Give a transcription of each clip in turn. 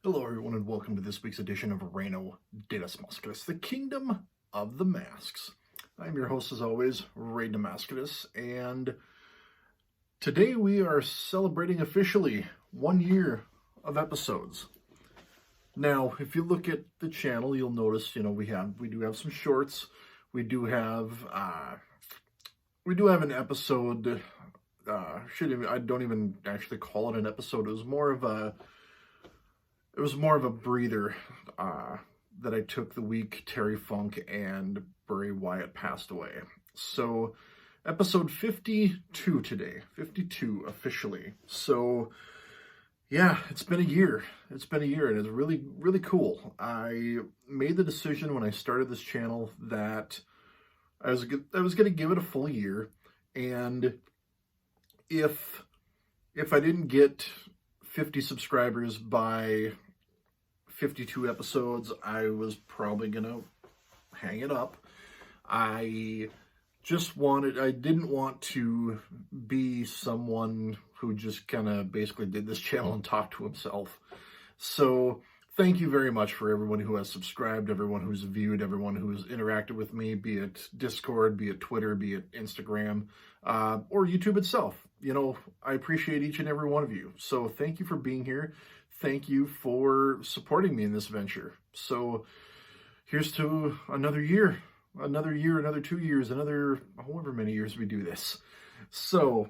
Hello everyone and welcome to this week's edition of Reino, Mascaras, the Kingdom of the Masks. I'm your host as always, ReyDeMascaras, and today we are celebrating officially 1 year of episodes. Now, if you look at the channel, you'll notice, we do have some shorts. We do have an episode. I don't even actually call it an episode. It was more of a breather that I took the week Terry Funk and Bray Wyatt passed away. So, episode 52 today. 52 officially. So, yeah, it's been a year. It's been a year, and it's really, really cool. I made the decision when I started this channel that I was going to give it a full year, and if I didn't get 50 subscribers by 52 episodes, I was probably gonna hang it up. I didn't want to be someone who just kind of basically did this channel and talked to himself. So thank you very much for everyone who has subscribed, everyone who's viewed, everyone who's interacted with me, be it Discord, be it Twitter, be it Instagram, or YouTube itself. I appreciate each and every one of you. So thank you for being here. Thank you for supporting me in this venture. So here's to another year, another 2 years, another however many years we do this. So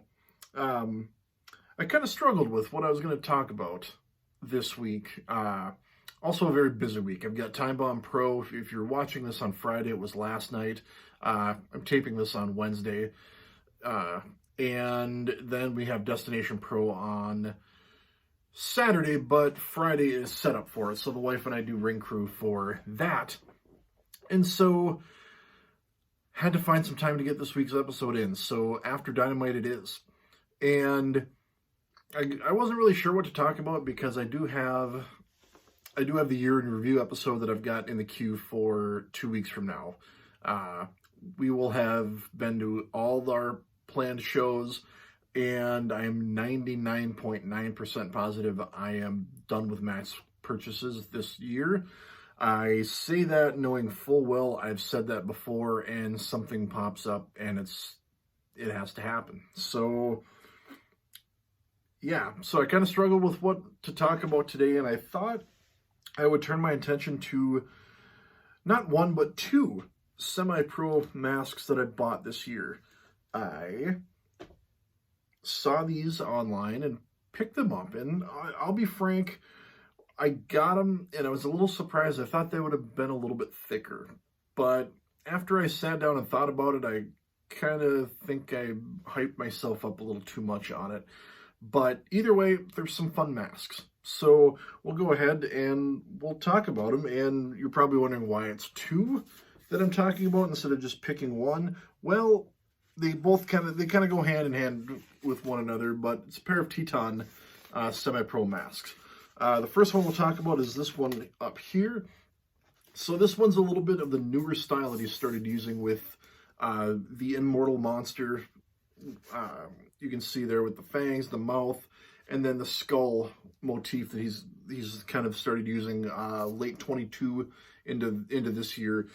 I kind of struggled with what I was going to talk about this week. Also a very busy week. I've got Time Bomb Pro. If you're watching this on Friday, it was last night. I'm taping this on Wednesday. And then we have Destination Pro on Saturday, but Friday is set up for it. So the wife and I do ring crew for that. And so had to find some time to get this week's episode in. So after Dynamite it is. And I wasn't really sure what to talk about because I do have the year in review episode that I've got in the queue for 2 weeks from now. We will have been to all our planned shows, and I am 99.9% positive I am done with mass purchases this year. I say that knowing full well I've said that before, and something pops up, and it has to happen. So, yeah. So I kind of struggled with what to talk about today, and I thought I would turn my attention to not one, but two semi-pro masks that I bought this year. I saw these online and picked them up, and I'll be frank, I got them and I was a little surprised. I thought they would have been a little bit thicker, but after I sat down and thought about it, I kind of think I hyped myself up a little too much on it. But either way, there's some fun masks. So we'll go ahead and we'll talk about them, and you're probably wondering why it's two that I'm talking about instead of just picking one. Well, they kind of go hand in hand with one another, but it's a pair of Titán semi-pro masks. The first one we'll talk about is this one up here. So this one's a little bit of the newer style that he started using with the Immortal Monster. You can see there with the fangs, the mouth, and then the skull motif that he's kind of started using late 22 into this year,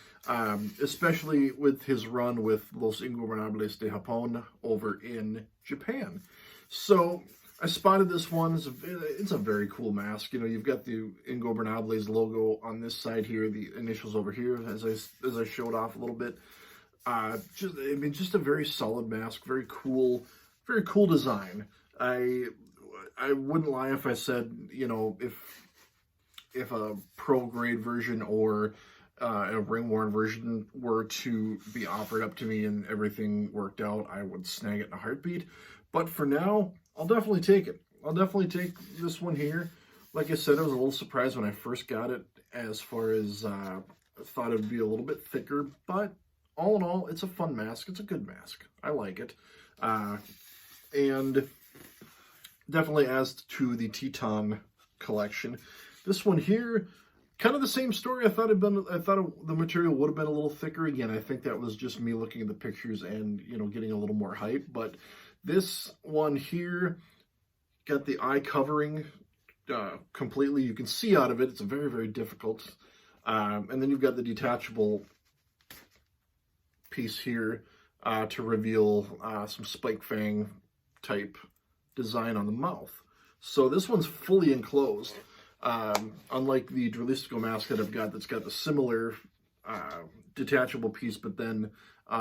especially with his run with Los Ingobernables de Japón over in Japan. So I spotted this one. It's a very cool mask. You've got the Ingobernables logo on this side here, the initials over here, as I showed off a little bit. Just a very solid mask, very cool design. I wouldn't lie if I said, if a pro grade version or a ring worn version were to be offered up to me and everything worked out, I would snag it in a heartbeat. But for now, I'll definitely take it. I'll definitely take this one here. Like I said, I was a little surprised when I first got it, as far as I thought it would be a little bit thicker, but all in all, it's a fun mask. It's a good mask. I like it. And definitely adds to the Titán collection. This one here, kind of the same story. I thought the material would have been a little thicker. Again, I think that was just me looking at the pictures and, getting a little more hype. But this one here got the eye covering completely. You can see out of it. It's very, very difficult. And then you've got the detachable piece here to reveal some spike fang type design on the mouth. So this one's fully enclosed, unlike the Dralistico mask that I've got that's got the similar detachable piece, but then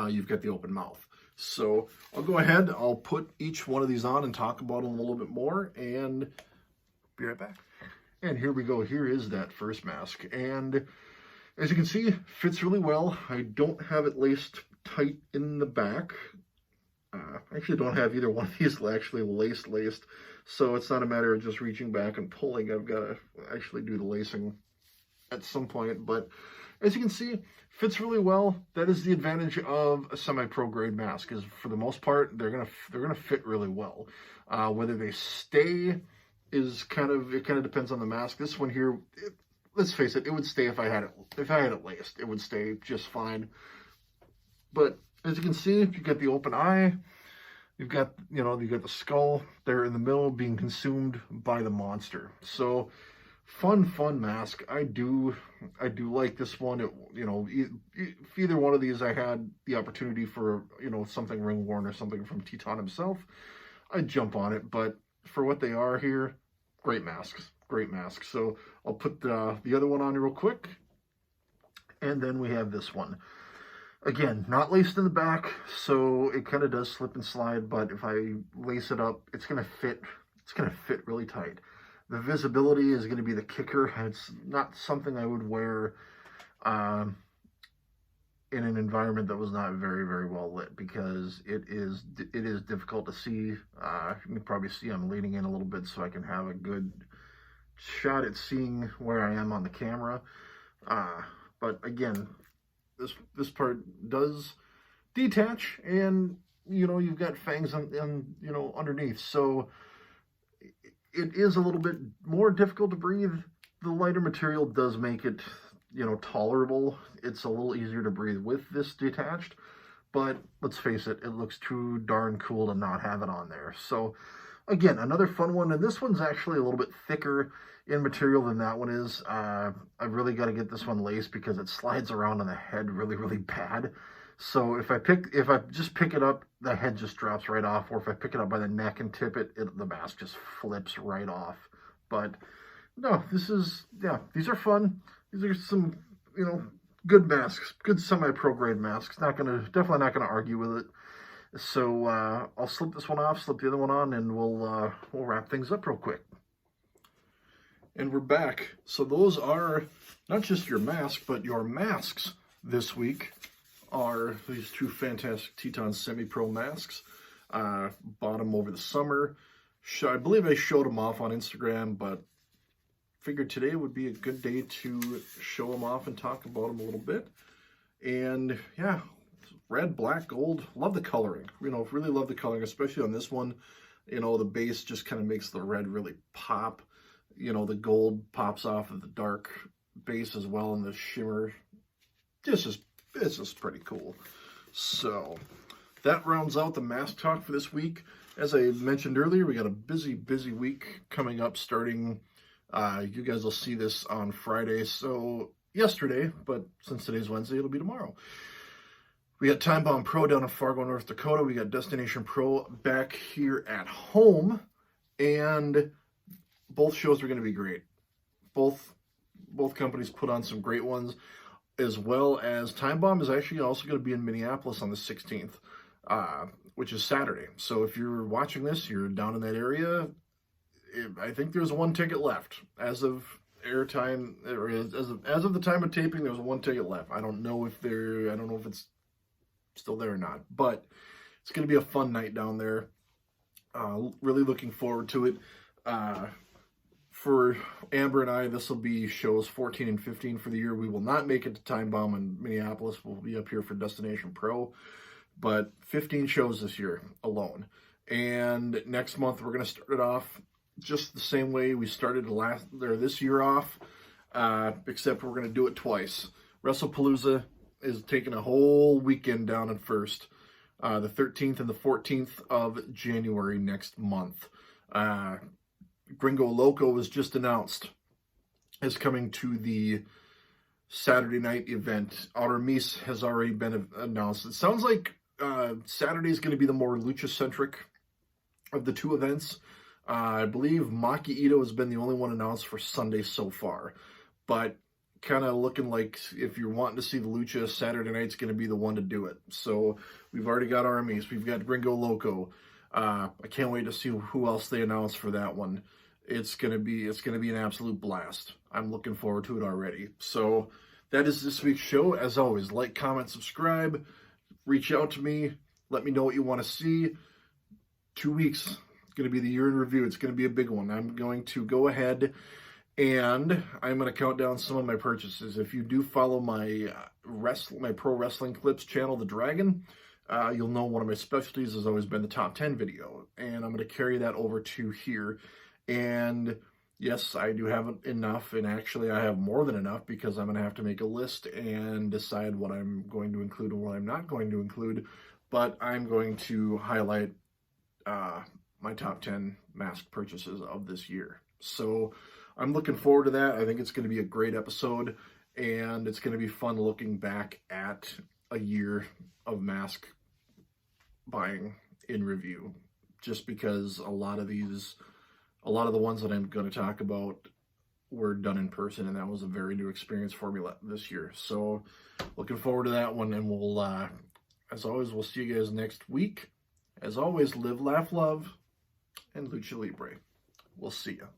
you've got the open mouth. So I'll go ahead, I'll put each one of these on and talk about them a little bit more, and be right back. And here we go. Here is that first mask. And as you can see, fits really well. I don't have it laced tight in the back. I actually don't have either one of these actually laced. So it's not a matter of just reaching back and pulling. I've got to actually do the lacing at some point. But as you can see, fits really well. That is the advantage of a semi-pro grade mask, is for the most part, they're gonna fit really well. Whether they stay is kind of depends on the mask. This one here, let's face it, it would stay if I had it laced. It would stay just fine. But as you can see, you've got the open eye, you've got the skull there in the middle being consumed by the monster. So fun mask. I do like this one. If either one of these I had the opportunity for, something ring worn or something from Titán himself, I'd jump on it. But for what they are here, great masks. So I'll put the other one on real quick, and then we have this one. Again, not laced in the back, so it kind of does slip and slide, but if I lace it up, it's going to fit. It's going to fit really tight. The visibility is going to be the kicker. It's not something I would wear in an environment that was not very, very well lit, because it is difficult to see. You can probably see I'm leaning in a little bit so I can have a good shot at seeing where I am on the camera. But again, this part does detach, and you've got fangs on underneath, so it is a little bit more difficult to breathe. The lighter material does make it tolerable. It's a little easier to breathe with this detached, but let's face it, it looks too darn cool to not have it on there. So again, another fun one, and this one's actually a little bit thicker in material than that one is. I've really got to get this one laced because it slides around on the head really, really bad. So if I just pick it up, the head just drops right off, or if I pick it up by the neck and tip it, the mask just flips right off. But no, these are fun. These are some, good masks, good semi-pro grade masks. Definitely not gonna argue with it. So I'll slip this one off, slip the other one on, and we'll wrap things up real quick. And we're back. So those are not just your mask, but your masks this week are these two fantastic Titán semi-pro masks. Bought them over the summer. I believe I showed them off on Instagram, but figured today would be a good day to show them off and talk about them a little bit. And yeah, red, black, gold. Love the coloring. Really love the coloring, especially on this one. The base just kind of makes the red really pop. The gold pops off of the dark base as well, and the shimmer. It's just pretty cool. So that rounds out the mask talk for this week. As I mentioned earlier, we got a busy week coming up starting, you guys will see this on Friday, so yesterday, but since today's Wednesday, it'll be tomorrow. We got Time Bomb Pro down in Fargo, North Dakota. We got Destination Pro back here at home, and both shows are going to be great. Both companies put on some great ones, as well as Time Bomb is actually also going to be in Minneapolis on the 16th, which is Saturday. So if you're watching this, you're down in that area, I think there's one ticket left. As of airtime, or as of the time of taping, there's one ticket left. I don't know if it's still there or not, but it's going to be a fun night down there. Really looking forward to it. For Amber and I, this will be shows 14 and 15 for the year. We will not make it to Time Bomb in Minneapolis. We'll be up here for Destination Pro, but 15 shows this year alone. And next month, we're going to start it off just the same way we started this year off, except we're going to do it twice. WrestlePalooza is taking a whole weekend down at first, the 13th and the 14th of January next month. Gringo Loco was just announced as coming to the Saturday night event. Outer Mies has already been announced. It sounds like Saturday is going to be the more lucha-centric of the two events. I believe Maki Ito has been the only one announced for Sunday so far. But kind of looking like if you're wanting to see the lucha, Saturday night's going to be the one to do it. So we've already got Outer Mies. We've got Gringo Loco. I can't wait to see who else they announce for that one. It's gonna be an absolute blast. I'm looking forward to it already. So that is this week's show. As always, like, comment, subscribe, reach out to me, let me know what you want to see. 2 weeks, it's gonna be the year in review. It's gonna be a big one. I'm going to go ahead and I'm gonna count down some of my purchases. If you do follow my pro wrestling clips channel, The Dragon, you'll know one of my specialties has always been the top 10 video, and I'm going to carry that over to here. And yes, I do have enough, and actually I have more than enough, because I'm going to have to make a list and decide what I'm going to include and what I'm not going to include. But I'm going to highlight my top 10 mask purchases of this year. So I'm looking forward to that. I think it's going to be a great episode, and it's going to be fun looking back at a year of mask buying in review, just because a lot of the ones that I'm going to talk about were done in person, and that was a very new experience for me this year. So looking forward to that one, and we'll as always, we'll see you guys next week. As always, live, laugh, love, and Lucha Libre. We'll see you.